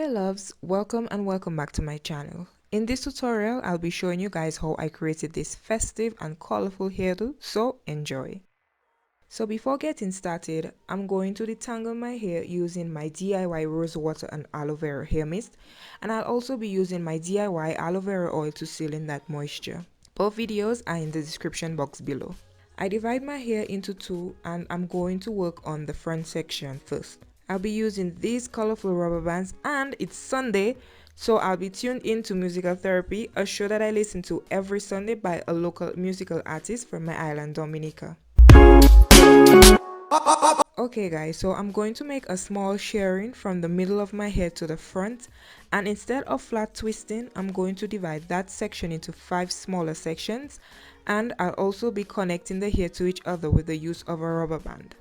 Hey loves, welcome and welcome back to my channel. In this tutorial, I'll be showing you guys how I created this festive and colorful hairdo, so enjoy. So before getting started, I'm going to detangle my hair using my DIY rose water and aloe vera hair mist, and I'll also be using my DIY aloe vera oil to seal in that moisture. Both videos are in the description box below. I divide my hair into two and I'm going to work on the front section first. I'll be using these colorful rubber bands and it's Sunday, so I'll be tuned into Musical Therapy, a show that I listen to every Sunday by a local musical artist from my island Dominica. Okay guys, so I'm going to make a small shearing from the middle of my hair to the front, and instead of flat twisting, I'm going to divide that section into 5 smaller sections, and I'll also be connecting the hair to each other with the use of a rubber band.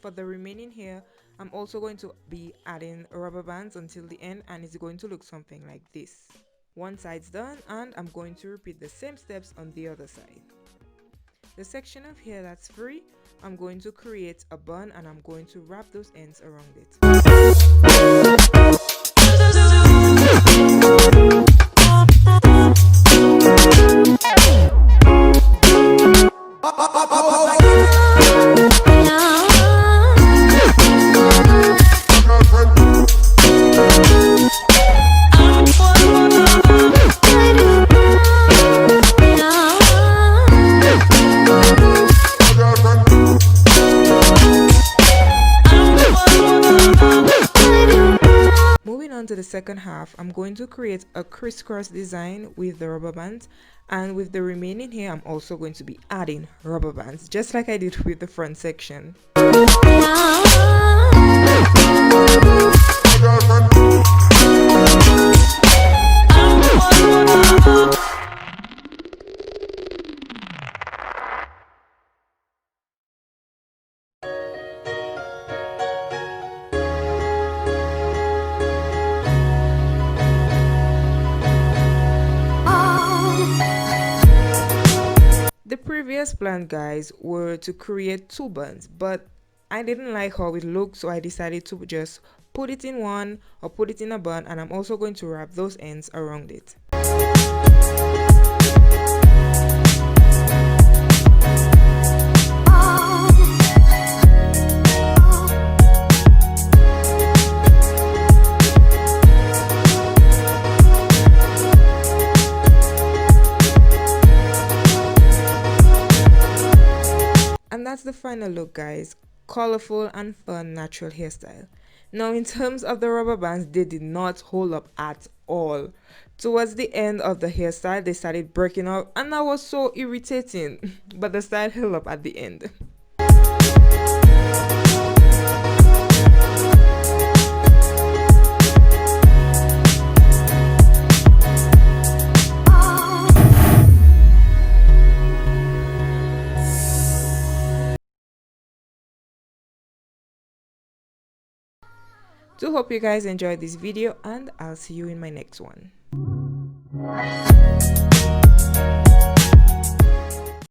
For the remaining hair, I'm also going to be adding rubber bands until the end, and it's going to look something like this. One side's done and I'm going to repeat the same steps on the other side. The section of hair that's free, I'm going to create a bun and I'm going to wrap those ends around it. To the second half, I'm going to create a crisscross design with the rubber bands, and with the remaining hair I'm also going to be adding rubber bands just like I did with the front section. The previous plan, guys, were to create 2 buns, but I didn't like how it looked, so I decided to just put it in one or put it in a bun, and I'm also going to wrap those ends around it. And that's the final look, guys. Colorful and fun natural hairstyle. Now in terms of the rubber bands, they did not hold up at all. Towards the end of the hairstyle, they started breaking out and that was so irritating. But the style held up at the end. Do hope you guys enjoyed this video, and I'll see you in my next one.